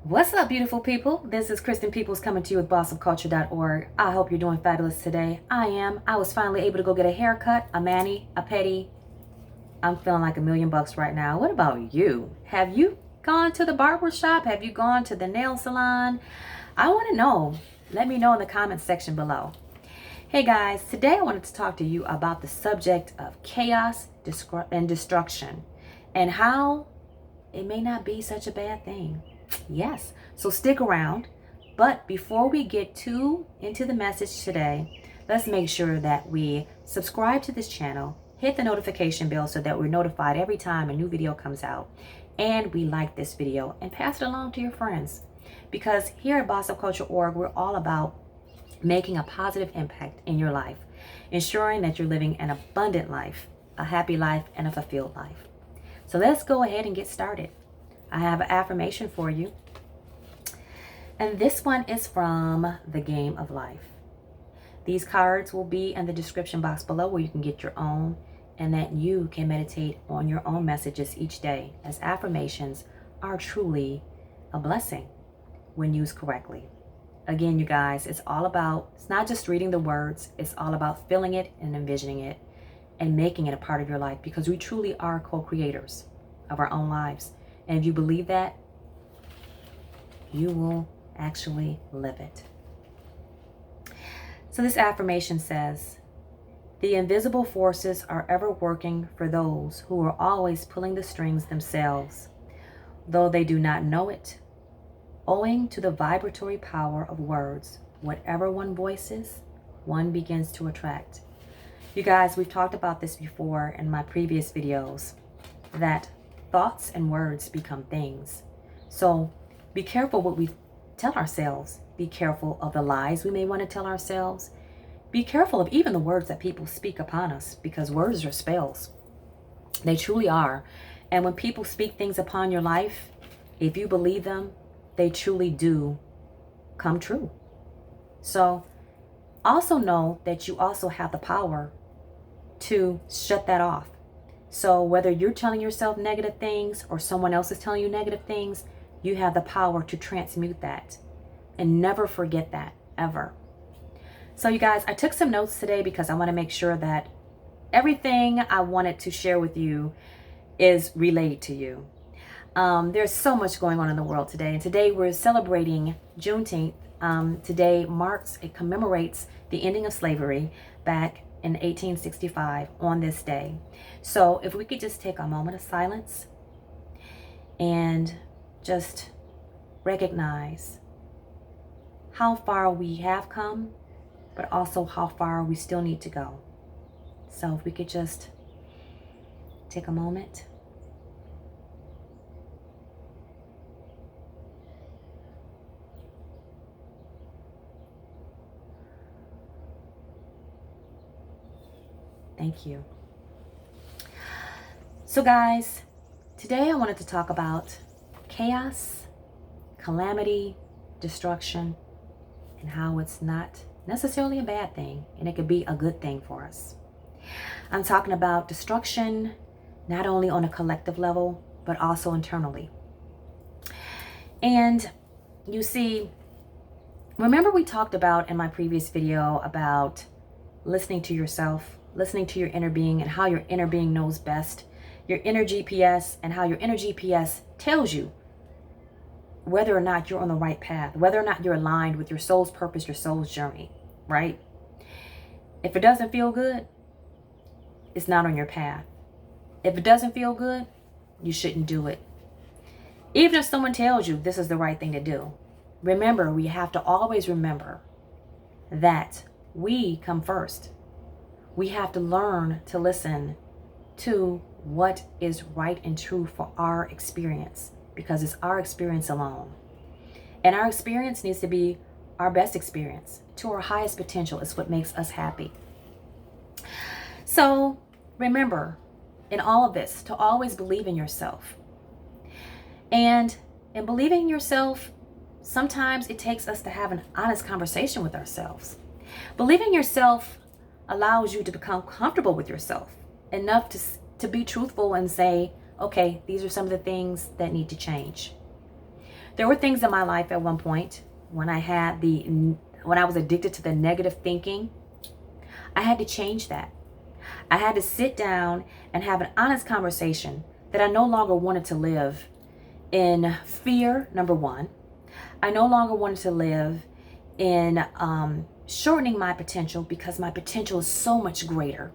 What's up, beautiful people? This is Christin Peeples coming to you with bossofculture.org. I hope you're doing fabulous today. I am. I was finally able to go get a haircut, a mani, a pedi. I'm feeling like $1,000,000 right now. What about you? Have you gone to the barber shop? Have you gone to the nail salon? I want to know. Let me know in the comments section below. Hey guys, today I wanted to talk to you about the subject of chaos and destruction and how it may not be such a bad thing. Yes, so stick around. But before we get too into the message today, let's make sure that we subscribe to this channel, hit the notification bell so that we're notified every time a new video comes out, and we like this video and pass it along to your friends. Because here at bossofculture.org, we're all about making a positive impact in your life, ensuring that you're living an abundant life, a happy life, and a fulfilled life. So let's go ahead and get started. I have an affirmation for you. And this one is from the Game of Life. These cards will be in the description box below where you can get your own and that you can meditate on your own messages each day, as affirmations are truly a blessing when used correctly. Again, you guys, it's not just reading the words, it's all about feeling it and envisioning it and making it a part of your life, because we truly are co-creators of our own lives. And if you believe that, you will actually live it. So this affirmation says, the invisible forces are ever working for those who are always pulling the strings themselves, though they do not know it. Owing to the vibratory power of words, whatever one voices, one begins to attract. You guys, we've talked about this before in my previous videos, that thoughts and words become things. So be careful what we tell ourselves. Be careful of the lies we may want to tell ourselves. Be careful of even the words that people speak upon us, because words are spells. They truly are. And when people speak things upon your life, if you believe them, they truly do come true. So also know that you also have the power to shut that off. So whether you're telling yourself negative things or someone else is telling you negative things, you have the power to transmute that. And never forget that, ever. So you guys, I took some notes today because I want to make sure that everything I wanted to share with you is relayed to you. There's so much going on in the world today. And today we're celebrating Juneteenth. Today it commemorates the ending of slavery back in 1865 on this day. So if we could just take a moment of silence and just recognize how far we have come, but also how far we still need to go. So if we could just take a moment. Thank you. So guys, today I wanted to talk about chaos, calamity, destruction, and how it's not necessarily a bad thing, and it could be a good thing for us. I'm talking about destruction, not only on a collective level, but also internally. And you see, remember we talked about in my previous video about listening to yourself, listening to your inner being, and how your inner being knows best, your inner GPS, and how your inner GPS tells you whether or not you're on the right path, whether or not you're aligned with your soul's purpose, your soul's journey, right? If it doesn't feel good, it's not on your path. If it doesn't feel good, you shouldn't do it. Even if someone tells you this is the right thing to do, remember, we have to always remember that we come first. We have to learn to listen to what is right and true for our experience, because it's our experience alone. And our experience needs to be our best experience to our highest potential. Is what makes us happy. So remember, in all of this, to always believe in yourself. And in believing in yourself, sometimes it takes us to have an honest conversation with ourselves. Believing in yourself allows you to become comfortable with yourself enough to be truthful and say, okay, these are some of the things that need to change. There were things in my life at one point when I was addicted to the negative thinking. I had to change that. I had to sit down and have an honest conversation that I no longer wanted to live in fear, number one. I no longer wanted to live in shortening my potential because my potential is so much greater.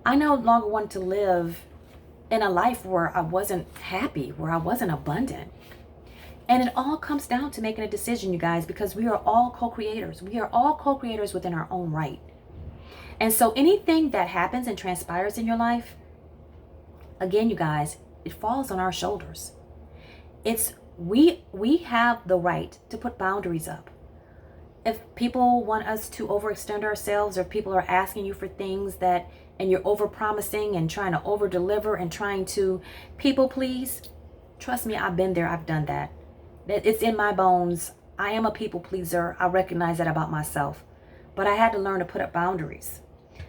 I no longer wanted to live in a life where I wasn't happy, where I wasn't abundant. And it all comes down to making a decision, you guys, because we are all co-creators. We are all co-creators within our own right. And so anything that happens and transpires in your life, again, you guys, it falls on our shoulders. We have the right to put boundaries up. If people want us to overextend ourselves, or people are asking you for things and you're overpromising and trying to overdeliver and trying to people please, trust me, I've been there, I've done that. It's in my bones. I am a people pleaser. I recognize that about myself. But I had to learn to put up boundaries.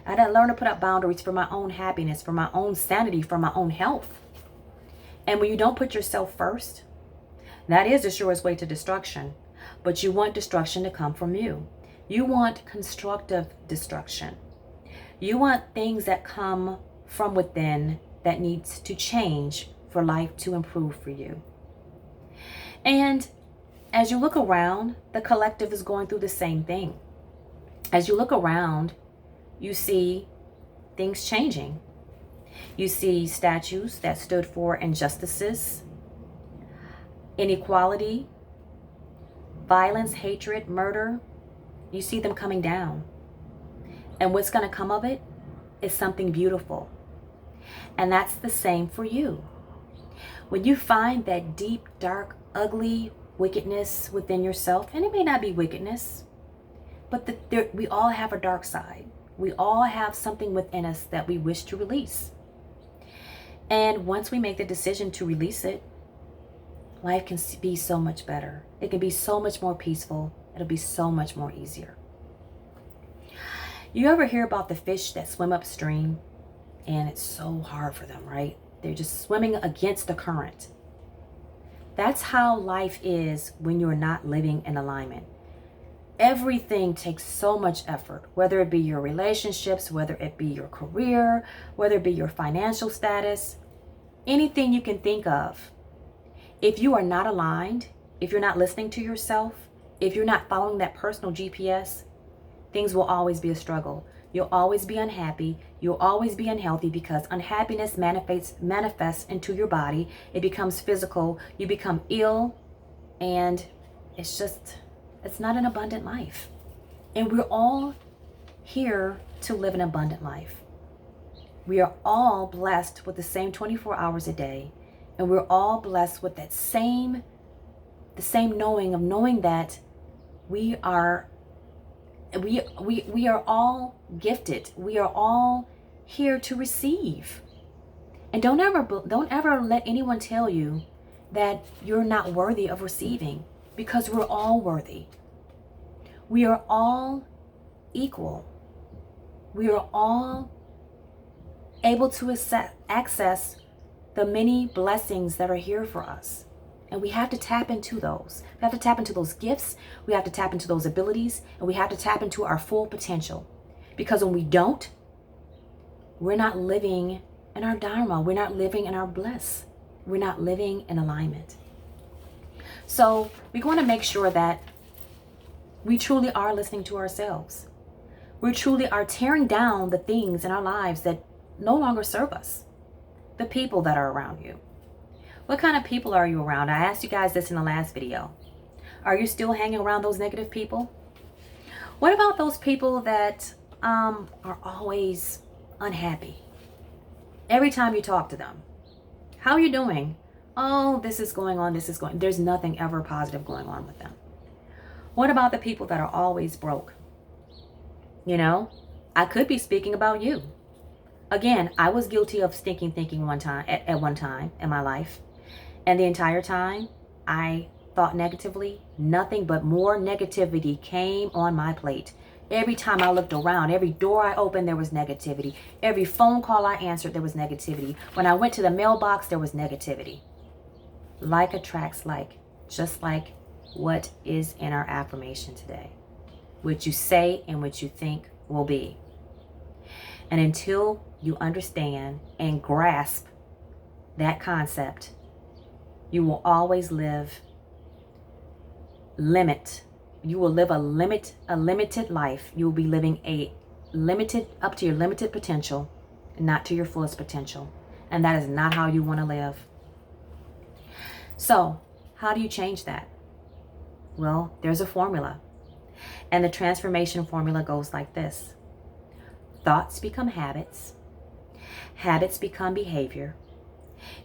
I had to learn to put up boundaries for my own happiness, for my own sanity, for my own health. And when you don't put yourself first, that is the surest way to destruction. But you want destruction to come from you. You want constructive destruction. You want things that come from within that needs to change for life to improve for you. And as you look around, the collective is going through the same thing. As you look around, you see things changing. You see statues that stood for injustices, inequality, violence, hatred, murder. You see them coming down. And what's going to come of it is something beautiful. And that's the same for you. When you find that deep, dark, ugly wickedness within yourself, and it may not be wickedness, but we all have a dark side. We all have something within us that we wish to release. And once we make the decision to release it, life can be so much better. It can be so much more peaceful. It'll be so much more easier. You ever hear about the fish that swim upstream and it's so hard for them, right? They're just swimming against the current. That's how life is when you're not living in alignment. Everything takes so much effort, whether it be your relationships, whether it be your career, whether it be your financial status, anything you can think of. If you are not aligned, if you're not listening to yourself, if you're not following that personal GPS, things will always be a struggle. You'll always be unhappy. You'll always be unhealthy because unhappiness manifests into your body. It becomes physical. You become ill, and it's not an abundant life. And we're all here to live an abundant life. We are all blessed with the same 24 hours a day, and we're all blessed with the same knowing that we are all gifted. We are all here to receive. And don't ever let anyone tell you that you're not worthy of receiving, because we're all worthy. We are all equal. We are all able to access the many blessings that are here for us. And we have to tap into those. We have to tap into those gifts. We have to tap into those abilities. And we have to tap into our full potential. Because when we don't, we're not living in our dharma. We're not living in our bliss. We're not living in alignment. So we want to make sure that we truly are listening to ourselves. We truly are tearing down the things in our lives that no longer serve us. The people that are around you. What kind of people are you around? I asked you guys this in the last video. Are you still hanging around those negative people? What about those people that are always unhappy? Every time you talk to them, how are you doing? Oh, this is going on, there's nothing ever positive going on with them. What about the people that are always broke? You know, I could be speaking about you. Again, I was guilty of stinking thinking at one time in my life. And the entire time I thought negatively, nothing but more negativity came on my plate. Every time I looked around, every door I opened, there was negativity. Every phone call I answered, there was negativity. When I went to the mailbox, there was negativity. Like attracts like. just like what is in our affirmation today. What you say and what you think will be. And until you understand and grasp that concept, you will always live You will live a limited life. You will be living up to your limited potential, not to your fullest potential. And that is not how you want to live. So, how do you change that? Well, there's a formula. And the transformation formula goes like this. Thoughts become habits. Habits become behavior.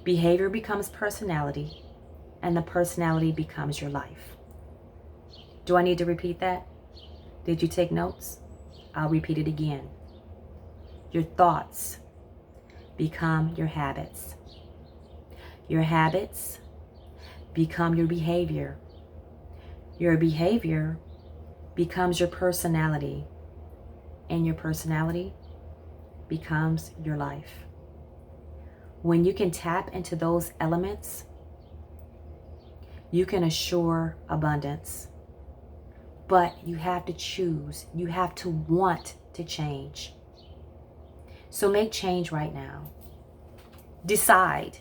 Behavior becomes personality. And the personality becomes your life. Do I need to repeat that? Did you take notes? I'll repeat it again. Your thoughts become your habits. Your habits become your behavior. Your behavior becomes your personality. And your personality becomes your life. When you can tap into those elements, you can assure abundance. But you have to choose. You have to want to change. So make change right now. Decide.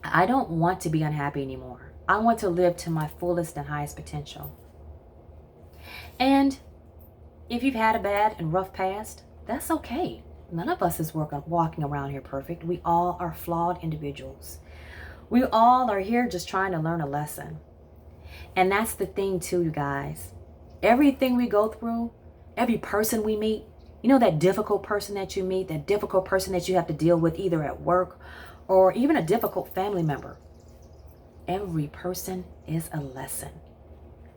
I don't want to be unhappy anymore. I want to live to my fullest and highest potential. And if you've had a bad and rough past, that's okay. None of us is walking around here perfect. We all are flawed individuals. We all are here just trying to learn a lesson. And that's the thing too, you guys. Everything we go through, every person we meet, you know, that difficult person that you meet, that difficult person that you have to deal with either at work or even a difficult family member. Every person is a lesson.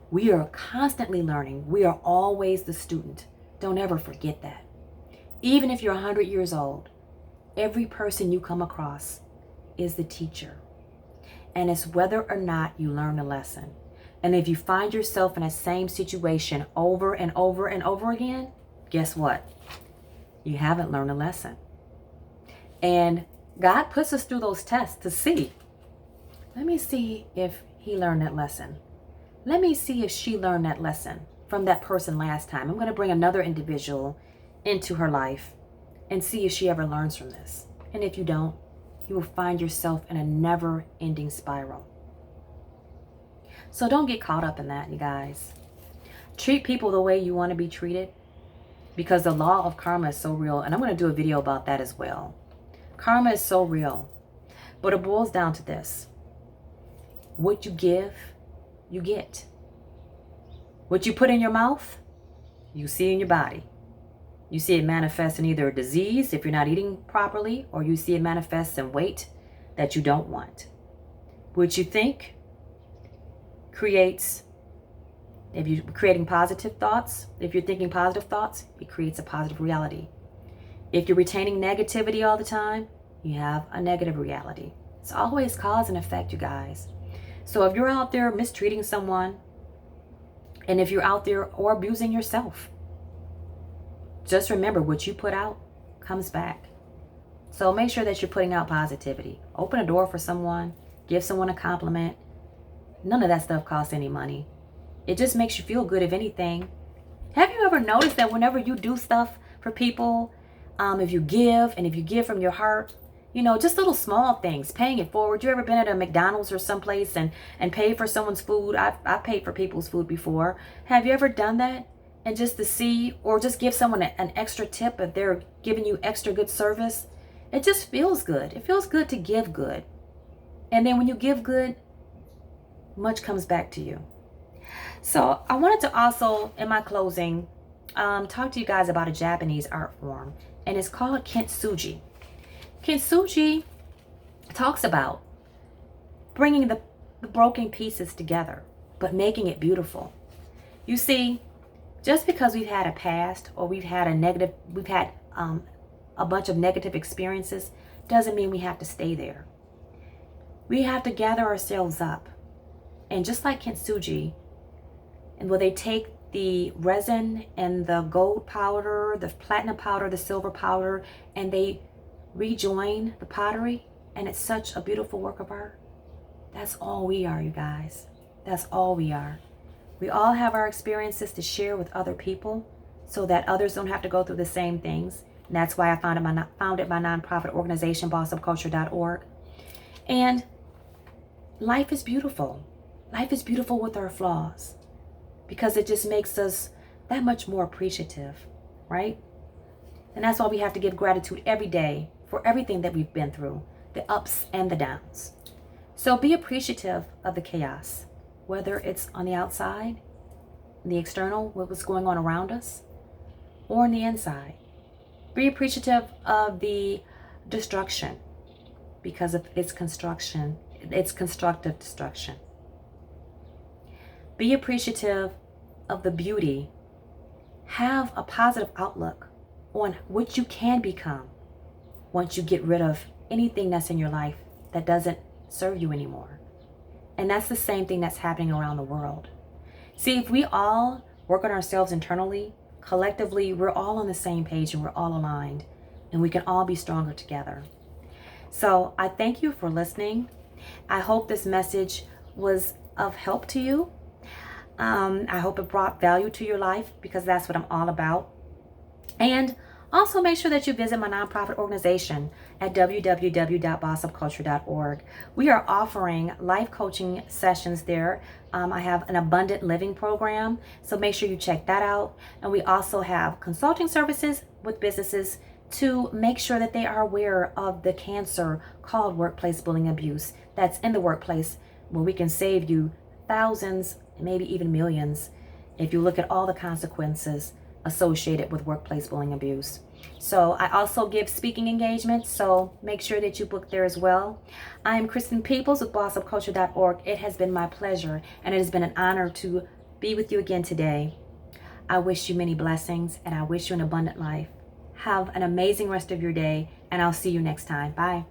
We are constantly learning. We are always the student. Don't ever forget that. Even if you're 100 years old, every person you come across is the teacher. And it's whether or not you learn a lesson. And if you find yourself in a same situation over and over and over again, guess what? You haven't learned a lesson. And God puts us through those tests to see. Let me see if he learned that lesson. Let me see if she learned that lesson from that person last time. I'm going to bring another individual into her life and see if she ever learns from this. And if you don't, you will find yourself in a never-ending spiral. So don't get caught up in that, you guys. Treat people the way you want to be treated, because the law of karma is so real. And I'm going to do a video about that as well. Karma is so real. But it boils down to this. What you give, you get. What you put in your mouth, you see in your body. You see it manifest in either a disease if you're not eating properly, or you see it manifest in weight that you don't want. What you think creates, if you're creating positive thoughts, if you're thinking positive thoughts, it creates a positive reality. If you're retaining negativity all the time, you have a negative reality. It's always cause and effect, you guys. So if you're out there mistreating someone, and if you're out there or abusing yourself, just remember what you put out comes back. So make sure that you're putting out positivity. Open a door for someone, give someone a compliment. None of that stuff costs any money. It just makes you feel good, if anything. Have you ever noticed that whenever you do stuff for people, if you give from your heart, you know, just little small things, paying it forward. You ever been at a McDonald's or someplace and paid for someone's food? I've paid for people's food before. Have you ever done that? And just to see, or just give someone an extra tip if they're giving you extra good service, it just feels good. It feels good to give good. And then when you give good, much comes back to you. So I wanted to also, in my closing, talk to you guys about a Japanese art form, and it's called kintsugi. Kintsugi talks about bringing the broken pieces together, but making it beautiful. You see, just because we've had a past, or we've had a bunch of negative experiences, doesn't mean we have to stay there. We have to gather ourselves up. And just like kintsugi, and where they take the resin and the gold powder, the platinum powder, the silver powder, and they rejoin the pottery, and it's such a beautiful work of art. That's all we are, you guys. That's all we are. We all have our experiences to share with other people so that others don't have to go through the same things. And that's why I founded my nonprofit organization, bossofculture.org. And life is beautiful. Life is beautiful with our flaws because it just makes us that much more appreciative, right? And that's why we have to give gratitude every day for everything that we've been through, the ups and the downs. So be appreciative of the chaos, whether it's on the outside, the external, what's going on around us, or on the inside. Be appreciative of the destruction because of its construction, its constructive destruction. Be appreciative of the beauty. Have a positive outlook on what you can become once you get rid of anything that's in your life that doesn't serve you anymore. And that's the same thing that's happening around the world. See, if we all work on ourselves internally, collectively, we're all on the same page and we're all aligned and we can all be stronger together. So I thank you for listening. I hope this message was of help to you. I hope it brought value to your life because that's what I'm all about. And also make sure that you visit my nonprofit organization at www.bossofculture.org. We are offering life coaching sessions there. I have an abundant living program, so make sure you check that out. And we also have consulting services with businesses to make sure that they are aware of the cancer called workplace bullying abuse that's in the workplace, where we can save you thousands, maybe even millions, if you look at all the consequences associated with workplace bullying abuse. So I also give speaking engagements, so make sure that you book there as well. I am Christin Peeples with bossofculture.org. It has been my pleasure and it has been an honor to be with you again today. I wish you many blessings and I wish you an abundant life. Have an amazing rest of your day and I'll see you next time. Bye.